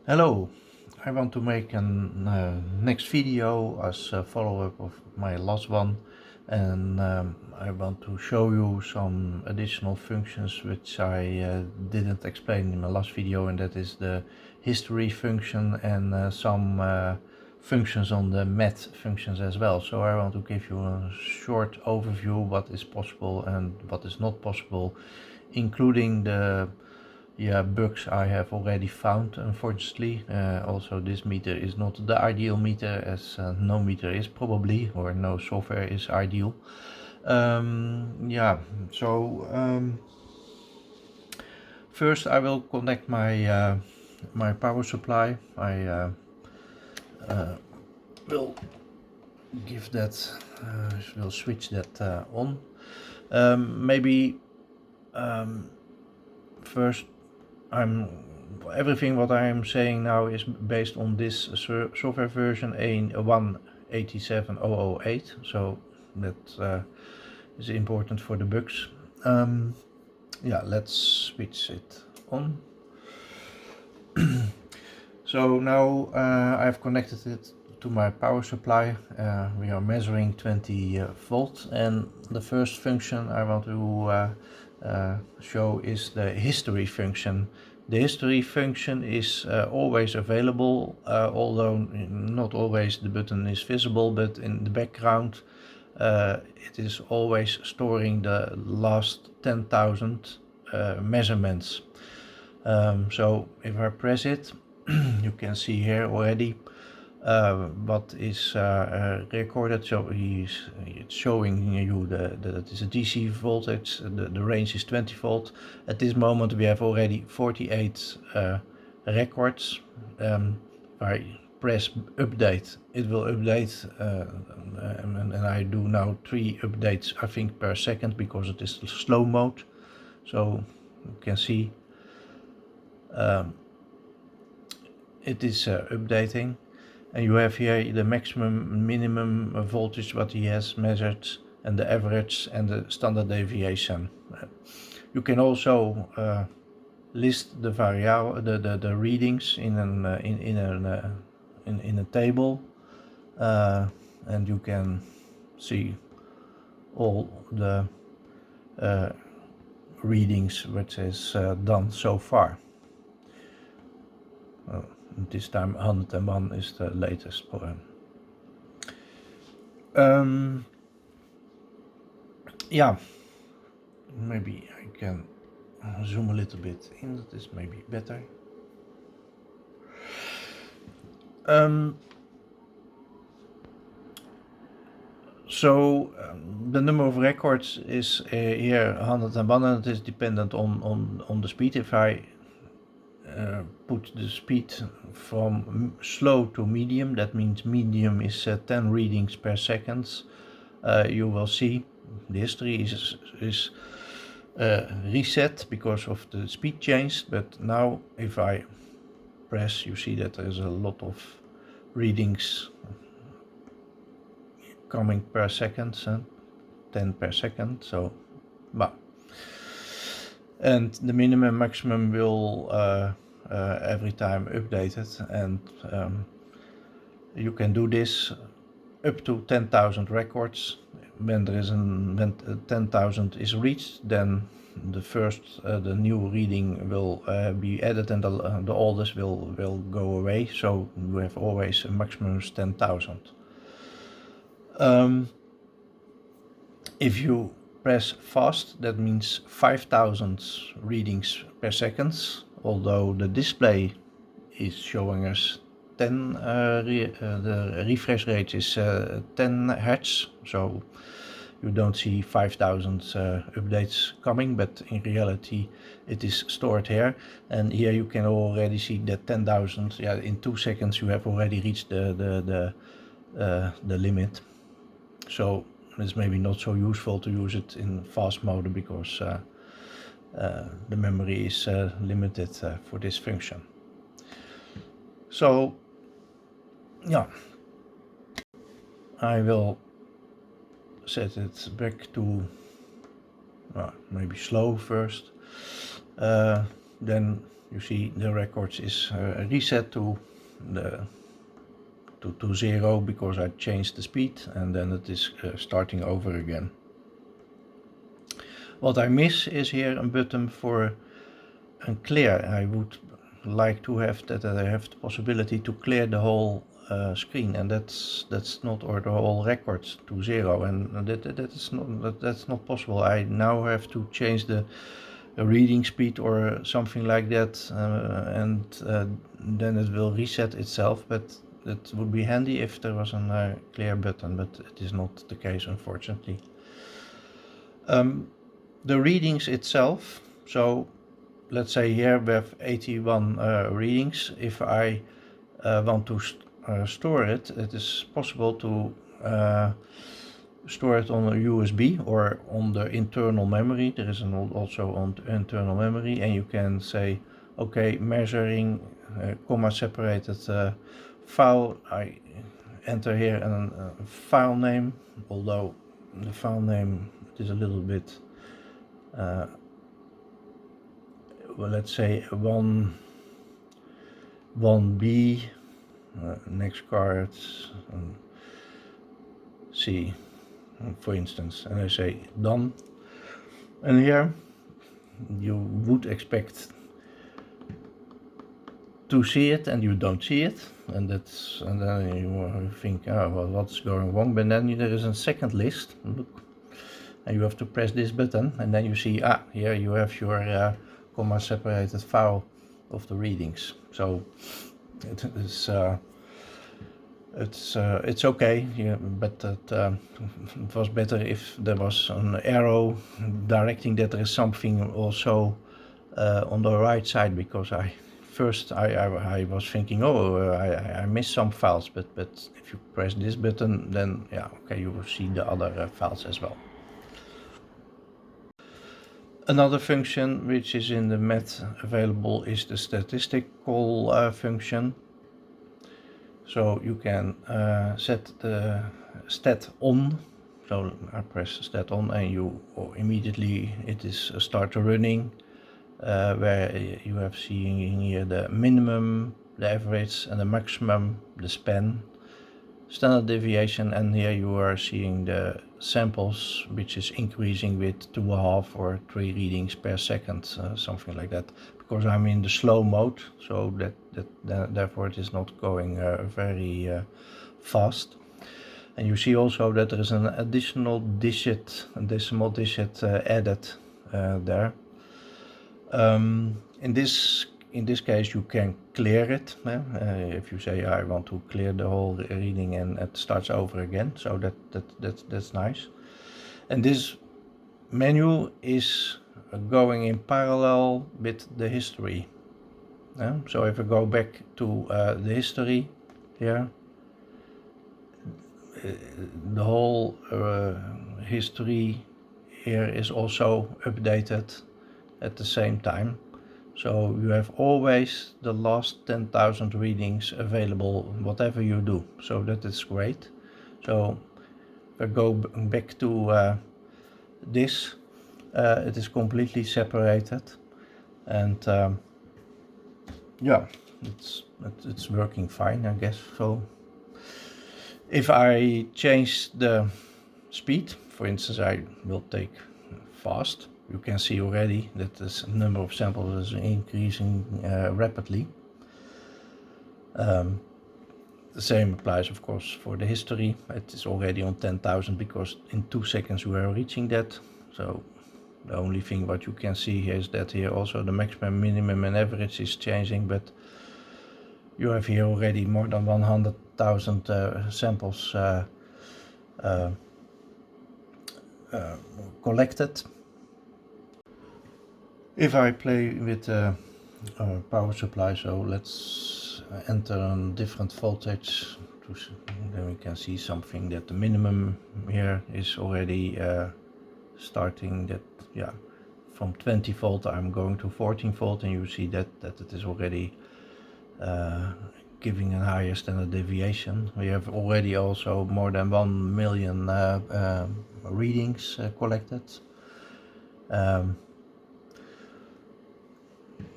Hello, I want to make a next video as a follow-up of my last one, and I want to show you some additional functions which I didn't explain in my last video, and that is the history function and some functions on the math functions as well. So I want to give you a short overview what is possible and what is not possible, including the bugs I have already found, unfortunately. Also, this meter is not the ideal meter, as no meter is probably, or no software is ideal. Yeah, so first I will connect my power supply. I will give that, will switch that on. Maybe first everything what I am saying now is based on this software version 187008, so that is important for the bugs. Yeah, let's switch it on. So now I've connected it to my power supply. We are measuring 20 volt, and the first function I want to show is the history function. The history function is always available, although not always the button is visible, but in the background it is always storing the last 10,000 measurements. So if I press it, you can see here already what is recorded. So it's showing you that it is a DC voltage. The range is 20 volt. At this moment we have already 48 records. If I press update, it will update, and I do now 3 updates I think per second, because it is slow mode. So you can see it is updating, and you have here the maximum minimum voltage what he has measured, and the average and the standard deviation. You can also list the variable, the readings in a table, and you can see all the readings which is done so far. This time 101 is the latest poem. Yeah, maybe I can zoom a little bit in, that is maybe better. So the number of records is here 101, and it is dependent on the speed. If I put the speed from slow to medium, that means medium is 10 readings per second, you will see the history is reset because of the speed change. But now if I press, you see that there's a lot of readings coming per second, 10 per second. So and the minimum maximum will every time updated, and you can do this up to 10,000 records. When 10,000 is reached, then the first the new reading will be added, and the oldest will go away. So you have always a maximum of 10,000. If you press fast, that means 5,000 readings per second, although the display is showing us 10, the refresh rate is 10 Hz, so you don't see 5,000 updates coming, but in reality it is stored here. And here you can already see that 10,000, yeah, in 2 seconds you have already reached the limit. So it's maybe not so useful to use it in fast mode, because the memory is limited for this function. So yeah, I will set it back to maybe slow first. Then you see the records is reset to to 0 because I changed the speed, and then it is starting over again. What I miss is here a button for a clear. I would like to have that I have the possibility to clear the whole screen, and that's not, or the whole records to 0, and that's not possible. I now have to change the reading speed or something like that, and then it will reset itself. But it would be handy if there was a clear button, but it is not the case, unfortunately. The readings itself, so let's say here we have 81 readings. If I want to store it, it is possible to store it on a USB or on the internal memory. There is also on internal memory, and you can say, okay, measuring comma separated file. I enter here a file name, although the file name is a little bit well, let's say 1B, next cards, C, for instance, and I say done. And here you would expect to see it, and you don't see it, and then you think, oh, well, what's going wrong? But then there is a second list. Look, and you have to press this button, and then you see, here you have your comma separated file of the readings. So it is it's okay, yeah, but it was better if there was an arrow directing that there is something also on the right side, because I was thinking, I missed some files, but if you press this button, then yeah, okay, you will see the other files as well. Another function which is in the MET available is the statistical function. So you can set the stat on. So I press stat on, and immediately it is start running, where you have seeing here the minimum, the average, and the maximum, the span, standard deviation, and here you are seeing the samples, which is increasing with 2.5 or 3 readings per second, something like that, because I'm in the slow mode, so therefore it is not going very fast. And you see also that there is an additional decimal digit added there. In this case, you can clear it. If you say I want to clear the whole reading, and it starts over again, so that's nice. And this menu is going in parallel with the history. So if I go back to the history here, the whole history here is also updated at the same time. So you have always the last 10,000 readings available, whatever you do. So that is great. So if I go back to this, it is completely separated, and yeah, it's working fine, I guess. So if I change the speed, for instance, I will take fast. You can see already that the number of samples is increasing rapidly. The same applies, of course, for the history. It is already on 10,000 because in 2 seconds we are reaching that. So the only thing what you can see here is that here also the maximum, minimum, and average is changing, but you have here already more than 100,000 samples collected. If I play with power supply, so let's enter a different voltage, then we can see something that the minimum here is already starting that, yeah, from 20 volt I'm going to 14 volt, and you see that it is already giving a higher standard deviation. We have already also more than 1 million readings collected.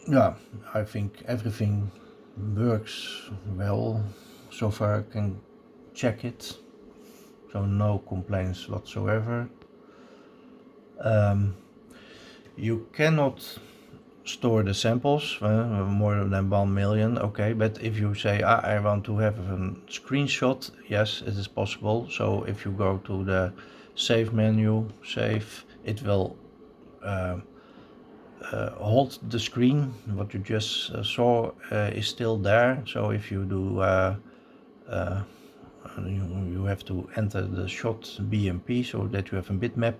yeah, I think everything works well. So far I can check it. So no complaints whatsoever. You cannot store the samples, more than 1 million, okay, but if you say I want to have a screenshot, yes, it is possible. So if you go to the save menu, save, it will hold the screen. What you just saw is still there. So if you do you have to enter the shot BMP so that you have a bitmap,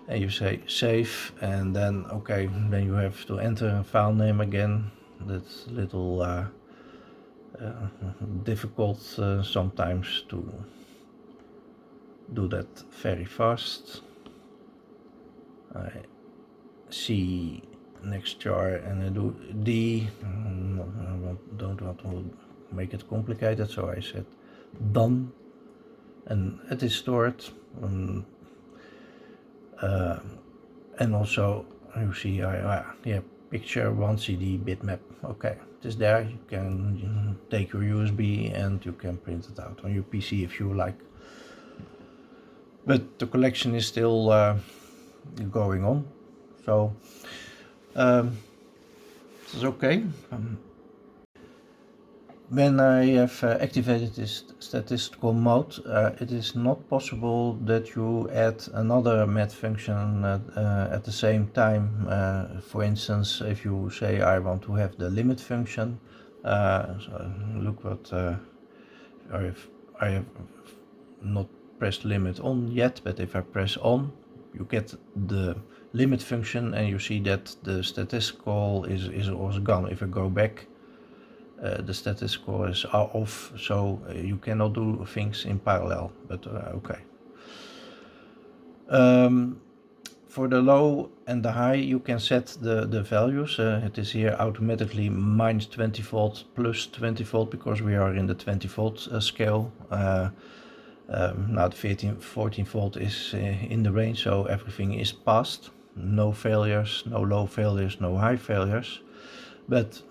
and you say save, and then okay, then you have to enter a file name again. That's a little difficult sometimes to do that very fast. I see next jar and I do D. I don't want to make it complicated, so I said done, and it is stored. And also you see yeah, picture 1 CD bitmap. Okay, it is there. You can take your USB and you can print it out on your PC if you like. But the collection is still going on, so it's okay. When I have activated this statistical mode, it is not possible that you add another math function at the same time. For instance, if you say I want to have the limit function, so look what I have not pressed limit on yet, but if I press on, you get the limit function and you see that the statistical is also gone. If I go back, the statistical is off, so you cannot do things in parallel, but okay. For the low and the high, you can set the values. It is here automatically minus 20 volt plus 20 volt because we are in the 20 volt scale. Now the 14 volt is in the range, so everything is passed. No failures, no low failures, no high failures. But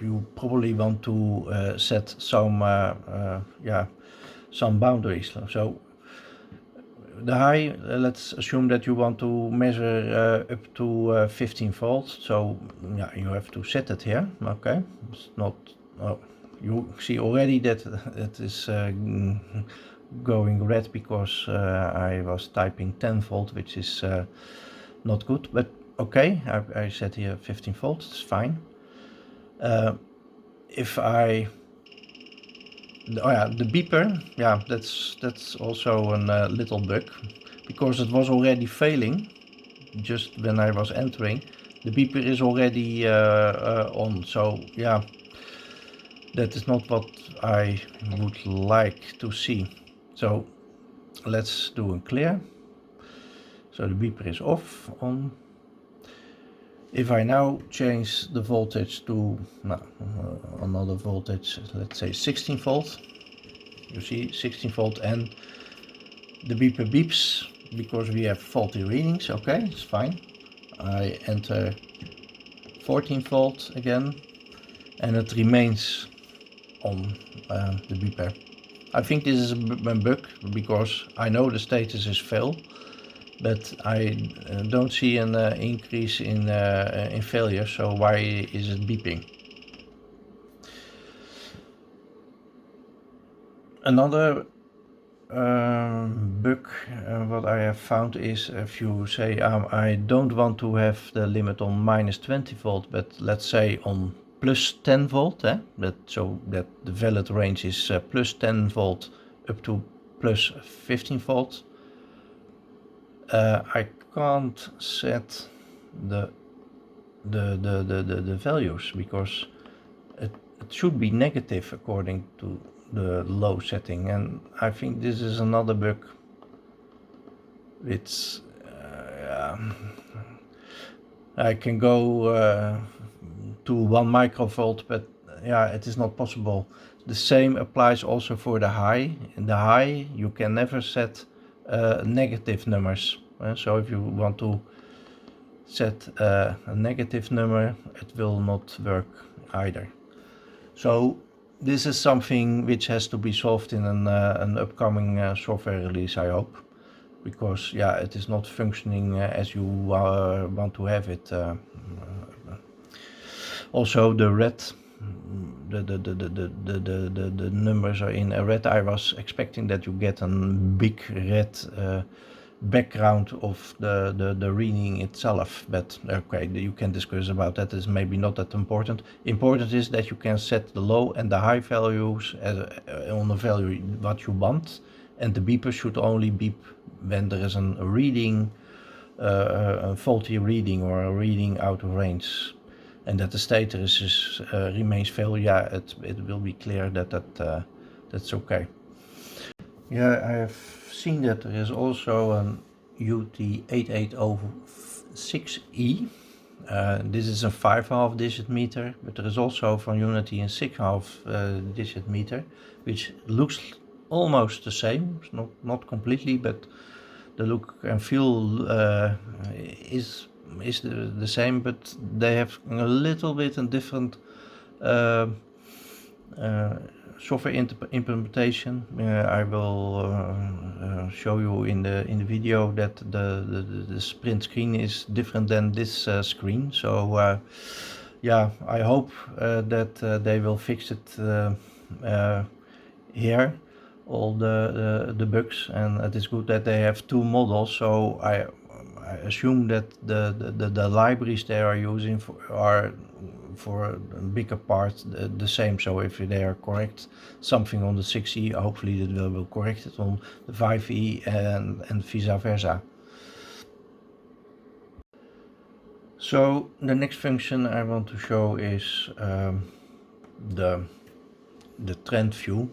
you probably want to set some some boundaries. So the high, let's assume that you want to measure up to 15 volts. So yeah, you have to set it here. Okay, it's not. Oh, you see already that it is going red because I was typing 10 volt, which is not good. But okay, I set here 15 volts. It's fine. If I, oh yeah, the beeper, yeah, that's also a little bug, because it was already failing just when I was entering. The beeper is already on, so yeah, that is not what I would like to see. So let's do a clear. So the beeper is off, on. If I now change the voltage to another voltage, let's say 16 volt, you see 16 volt, and the beeper beeps because we have faulty readings. Okay, it's fine. I enter 14 volt again and it remains on the beeper. I think this is a bug because I know the status is fail, but I don't see an increase in failure, so why is it beeping? Another bug what I have found is if you say I don't want to have the limit on minus 20 volt, but let's say on plus 10 volt, so that the valid range is plus 10 volt up to plus 15 volt. I can't set the values because it should be negative according to the low setting, and I think this is another bug. It's I can go to 1 microvolt, but yeah, it is not possible. The same applies also for the high. In the high you can never set negative numbers. So if you want to set a negative number, it will not work either. So this is something which has to be solved in an upcoming software release, I hope, because yeah, it is not functioning as you want to have it. Also the red, the numbers are in a red. I was expecting that you get a big red background of the reading itself, but okay, you can discuss about that. Is maybe not that important. Important is that you can set the low and the high values as on the value what you want, and the beeper should only beep when there is a reading, a faulty reading or a reading out of range, and that the status remains failure. Yeah, it will be clear that that's okay. Yeah, I have seen that there is also an UT8806E. This is a 5.5 digit meter, but there is also from UNI-T a 6.5 digit meter, which looks almost the same, not completely, but the look and feel is the same, but they have a little bit a different software implementation. I will show you in the video that the sprint screen is different than this screen. So yeah, I hope that they will fix it here, all the bugs, and it is good that they have two models. So I assume that the libraries they are using are for a bigger part the same. So if they are correct something on the 6E, hopefully they will correct it on the 5E and vice versa. So the next function I want to show is the trend view.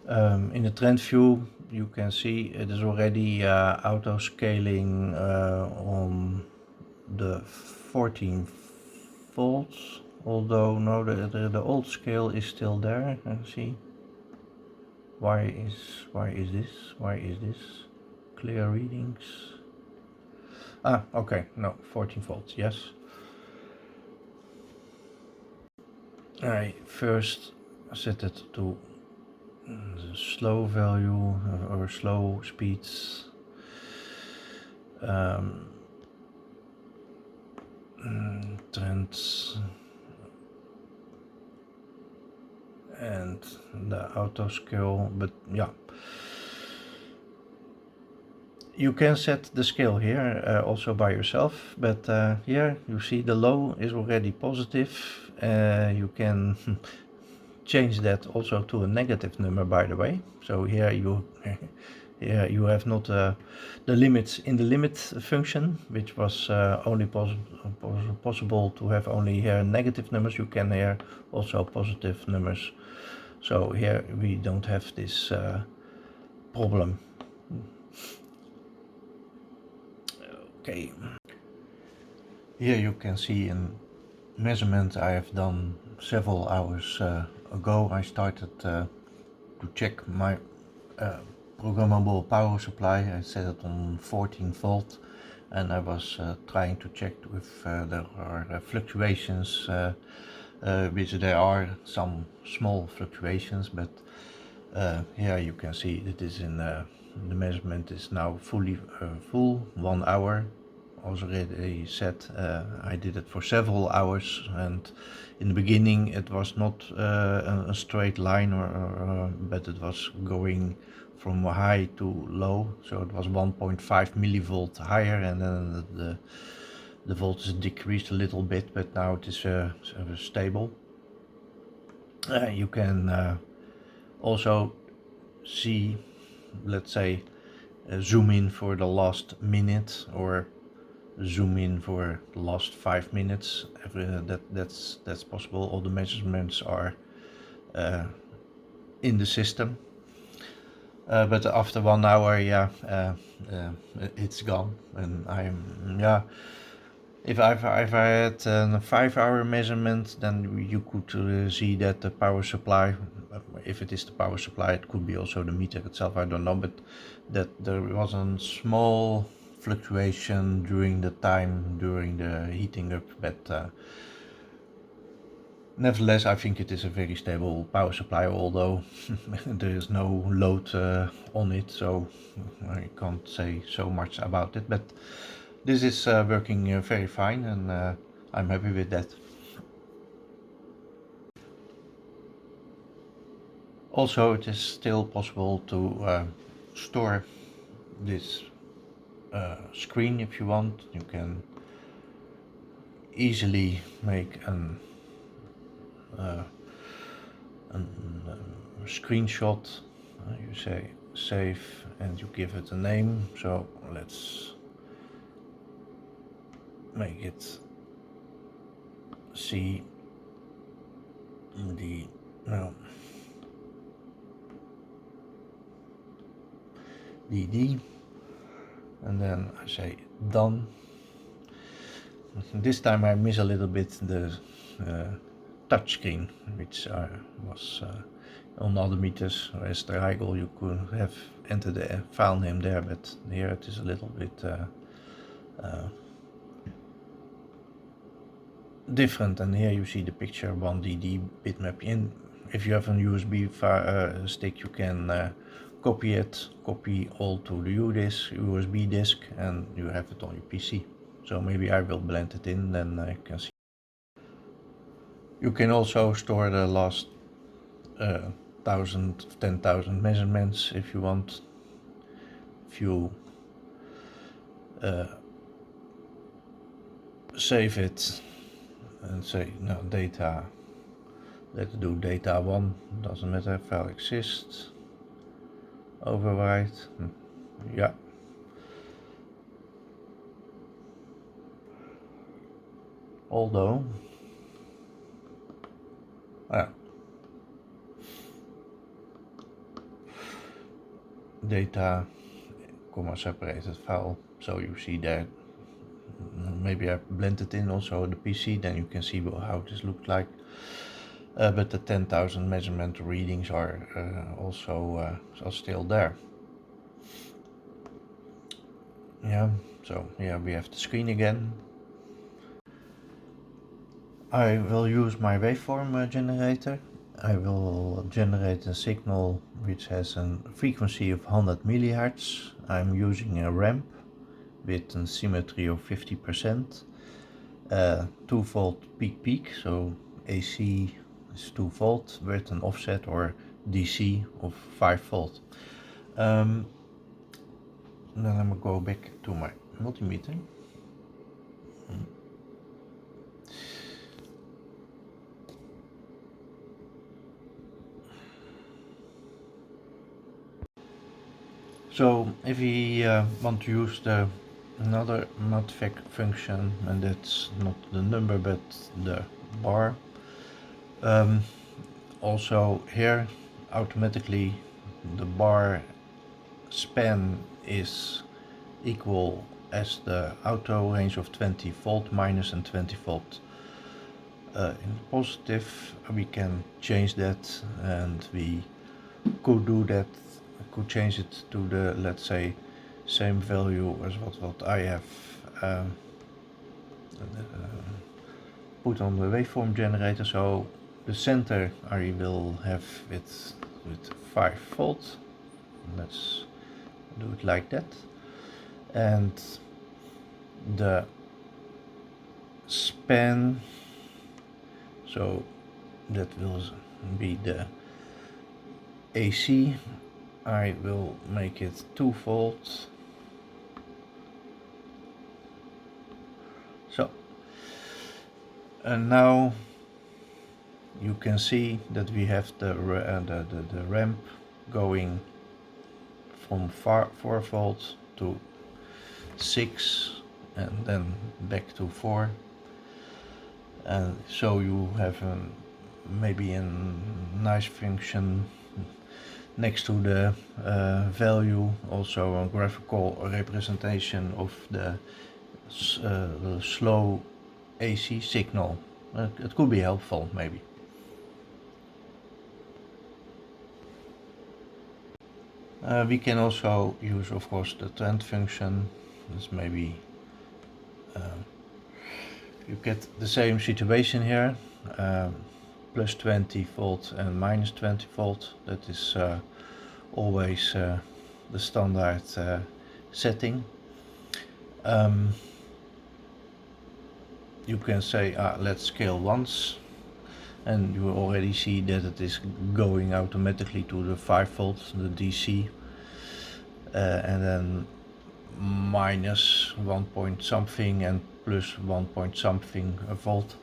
In the trend view you can see it is already auto scaling on the 14 volts, although no, the old scale is still there. See, why is this clear readings? Okay, no, 14 volts, yes. I first set it to the slow value or slow speeds. Trends and the auto scale, but yeah, you can set the scale here also by yourself, but here you see the low is already positive. You can change that also to a negative number, by the way. So here you you have not the limits in the limit function, which was only possible to have only here negative numbers. You can here also positive numbers. So here we don't have this problem. Okay. Here you can see a measurement I have done several hours ago. I started to check my programmable power supply. I set it on 14 volt, and I was trying to check if there are fluctuations, which there are some small fluctuations, but here you can see that is in the measurement is now fully full. 1 hour already set. I did it for several hours, and in the beginning it was not a straight line, but it was going from high to low, so it was 1.5 millivolt higher, and then the voltage decreased a little bit, but now it is stable. You can also see, let's say, zoom in for the last minute or zoom in for the last 5 minutes. That's possible. All the measurements are in the system, but after 1 hour, yeah, it's gone. And if I had a 5-hour measurement, then you could see that the power supply, if it is the power supply, it could be also the meter itself, I don't know, but that there was a small fluctuation during the time during the heating up, but nevertheless I think it is a very stable power supply, although there is no load on it, so I can't say so much about it, but this is working very fine, and I'm happy with that. Also, it is still possible to store this screen if you want. You can easily make an screenshot. You say save and you give it a name. So let's make it see the DD, and then I say done. This time I miss a little bit the touch screen, which was on other meters. As the Rigel, you could have entered the file name there, but here it is a little bit different, and here you see the picture 1DD bitmap in. If you have a USB stick, you can copy all to the USB disk, and you have it on your PC. So maybe I will blend it in, then I can see. You can also store the last 10,000 measurements if you want. If you save it and say no data, let's do data 1, doesn't matter, file exists, overwrite, yeah. Although data, comma separated file, so you see there. Maybe I blend it in also the PC, then you can see how this looks like. But the 10,000 measurement readings are also are still there. Yeah, so here we have the screen again. I will use my waveform generator. I will generate a signal which has a frequency of 100 millihertz. I'm using a ramp with a symmetry of 50%, 2 volt peak, so AC is 2 volt with an offset, or DC of 5 volt. Then I'm gonna go back to my multimeter. So if we want to use another multifac function, and that's not the number but the bar, also here automatically the bar span is equal as the auto range of 20 volt minus and 20 volt. In positive we can change that, and we could do that, could change it to the, let's say, same value as what I have put on the waveform generator. So the center I will have it with 5 volt. Let's do it like that. And the span, so that will be the AC, I will make it 2 volt. So, and now you can see that we have the ramp going from 4 volt to 6 and then back to 4, and so you have maybe a nice function next to the value, also a graphical representation of the slow AC signal. It could be helpful maybe. We can also use, of course, the trend function. This maybe you get the same situation here, plus 20 volt and minus 20 volt. That is always the standard setting. You can say let's scale once, and you already see that it is going automatically to the 5 volt, the DC, and then minus 1 point something and plus 1 point something volt.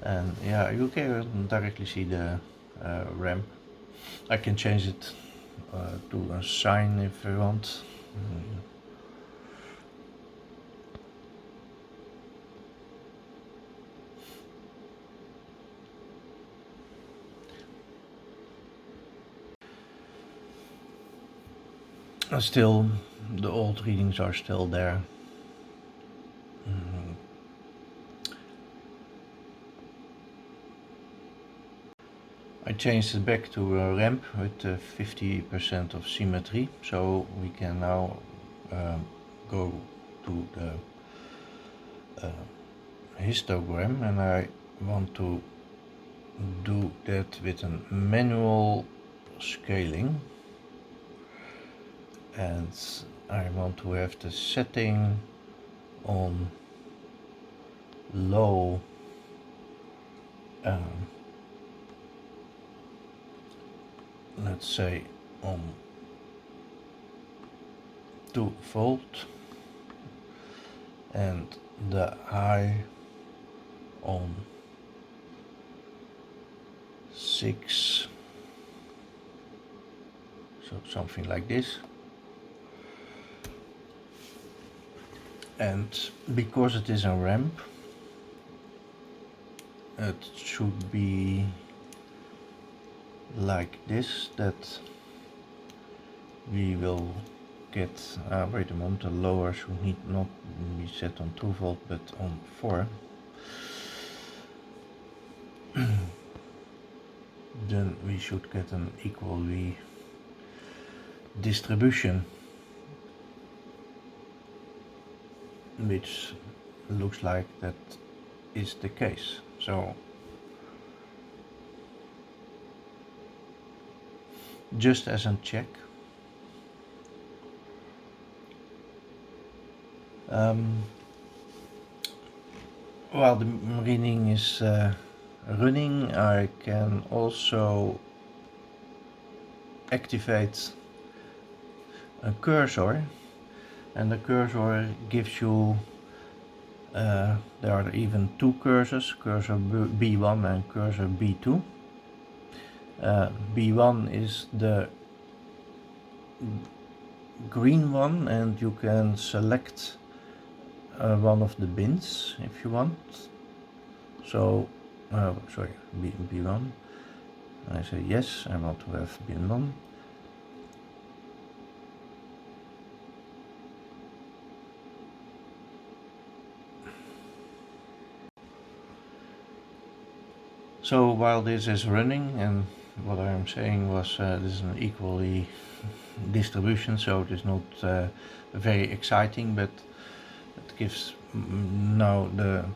And yeah, you can directly see the ramp. I can change it to a sine if I want. Still, the old readings are still there. I changed it back to a ramp with 50% of symmetry, so we can now go to the histogram, and I want to do that with a manual scaling, and I want to have the setting on low let's say on 2 volt and the high on 6, so something like this. And because it is a ramp, it should be like this, that we will get, wait a moment, the lower should not be set on 2 volt but on 4. Then we should get an equally distribution, which looks like that is the case. So just as a check, while the reading is running, I can also activate a cursor, and the cursor gives you, there are even 2 cursors, cursor B1 and cursor B2. B1 is the green one, and you can select one of the bins if you want. So, sorry, B1. I say yes, I want to have bin 1. So while this is running, and what I am saying was this is an equally distribution, so it is not very exciting, but it gives now the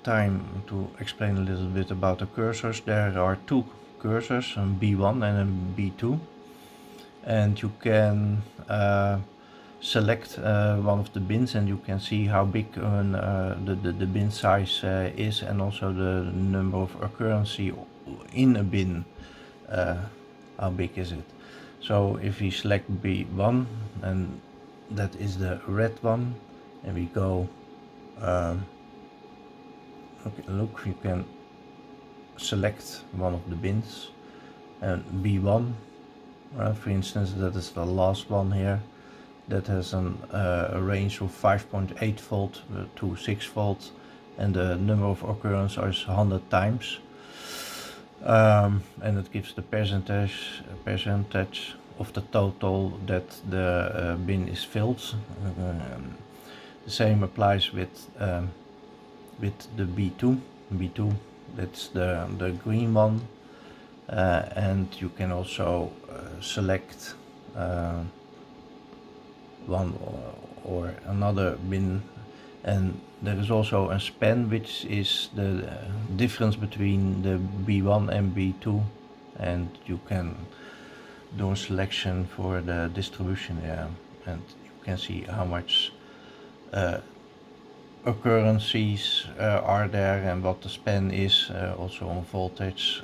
time to explain a little bit about the cursors. There are 2 cursors, a B1 and a B2, and you can select one of the bins, and you can see how big the bin size is, and also the number of occurrences in a bin, how big is it. So if we select B1, and that is the red one, and we go, okay, look, you can select one of the bins, and B1, for instance, that is the last one here, that has a range of 5.8 volt to 6 volt, and the number of occurrences is 100 times. And it gives the percentage of the total that the bin is filled. The same applies with the B2. B2, that's the green one, and you can also select one or another bin, and there is also a span, which is the difference between the B1 and B2, and you can do a selection for the distribution area, and you can see how much occurrences are there and what the span is, also on voltage.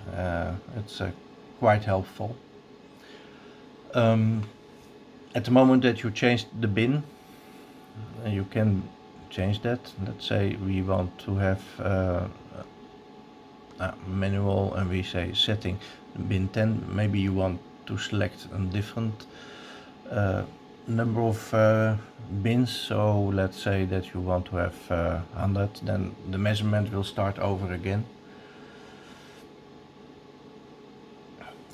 It's quite helpful. At the moment that you change the bin, you can change that. Let's say we want to have a manual, and we say setting bin 10. Maybe you want to select a different number of bins. So let's say that you want to have 100, then the measurement will start over again.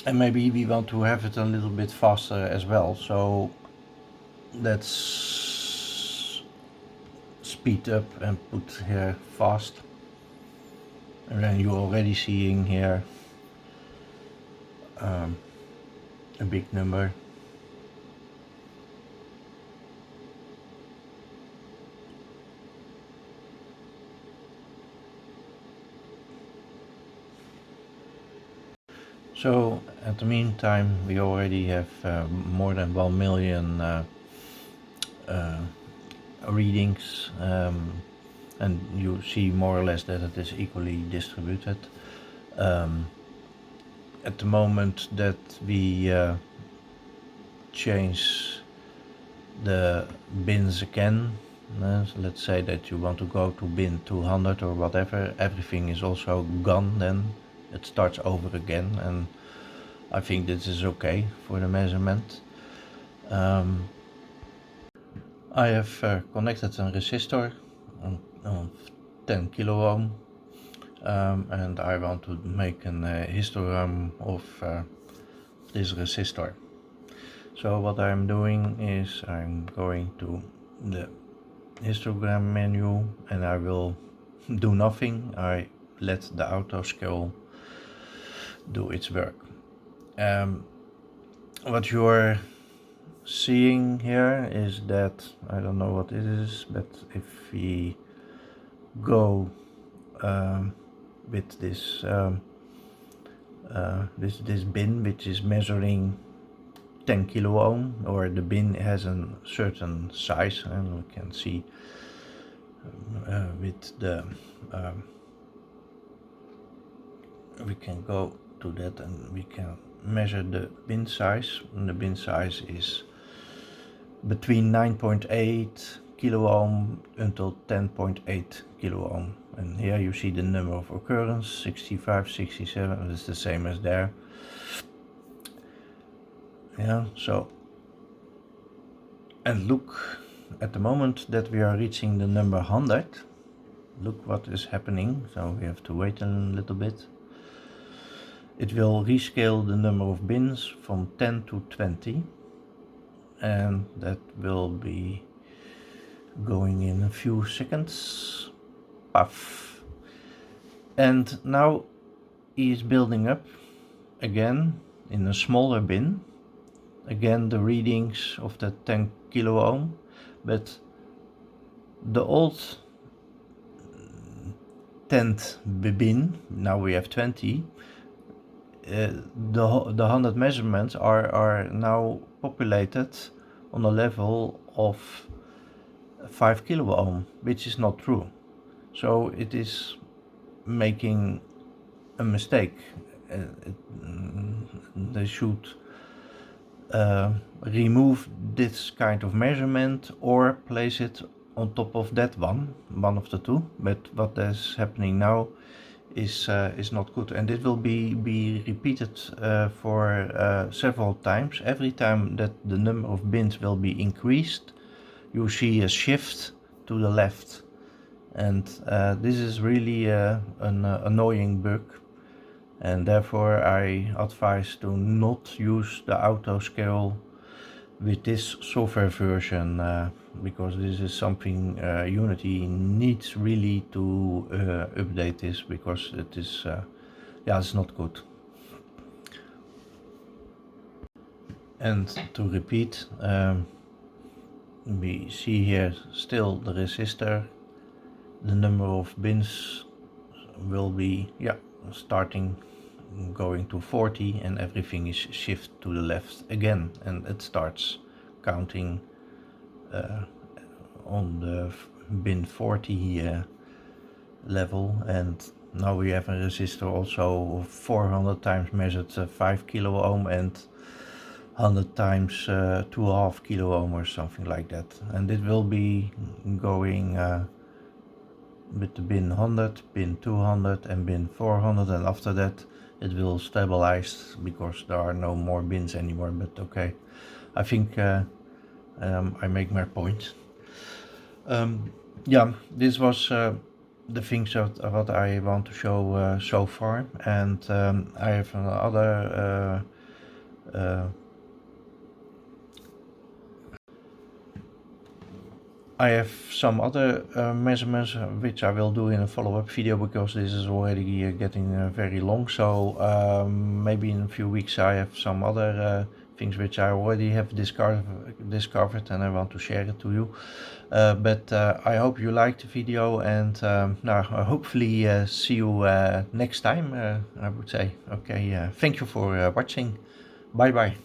And maybe we want to have it a little bit faster as well, so let's speed up and put here fast, and then you're already seeing here a big number. So at the meantime we already have more than 1 million readings, and you see more or less that it is equally distributed. At the moment that we change the bins again, so let's say that you want to go to bin 200 or whatever, everything is also gone, then it starts over again, and I think this is okay for the measurement. I have connected a resistor of 10 kilo ohm, and I want to make a histogram of this resistor. So what I'm doing is I'm going to the histogram menu, and I will do nothing. I let the auto scale do its work. What you're seeing here is that, I don't know what it is, but if we go with this this bin, which is measuring 10 kilo ohm, or the bin has a certain size, and we can see with the we can go to that and we can measure the bin size, and the bin size is between 9.8 kilo ohm until 10.8 kilo ohm, and here you see the number of occurrence 65, 67. It's the same as there. Yeah, so, and look, at the moment that we are reaching the number 100, look what is happening. So we have to wait a little bit. It will rescale the number of bins from 10 to 20, and that will be going in a few seconds. Puff. And now he is building up again in a smaller bin. Again the readings of the 10 kilo ohm, but the old 10th bin, now we have 20. The 100 measurements are now populated on a level of 5 kilo ohm, which is not true. So it is making a mistake. They should remove this kind of measurement or place it on top of that one of the two. But what is happening now is not good, and it will be repeated for several times. Every time that the number of bins will be increased, you see a shift to the left, and this is really an annoying bug, and therefore I advise to not use the auto scale with this software version, because this is something Unity needs really to update this, because it is yeah, it's not good. And to repeat, we see here still the resistor. The number of bins will be starting going to 40, and everything is shift to the left again, and it starts counting on the bin 40 level. And now we have a resistor also 400 times measured 5 kilo ohm and 100 times 2.5 kilo ohm or something like that, and it will be going with the bin 100, bin 200 and bin 400, and after that it will stabilize because there are no more bins anymore. But okay, I think I make my point. Yeah, this was the things that what I want to show so far, and I have another I have some other measurements which I will do in a follow-up video, because this is already getting very long. So maybe in a few weeks I have some other things which I already have discovered and I want to share it to you. But I hope you liked the video, and now hopefully see you next time, I would say. Okay, thank you for watching. Bye bye.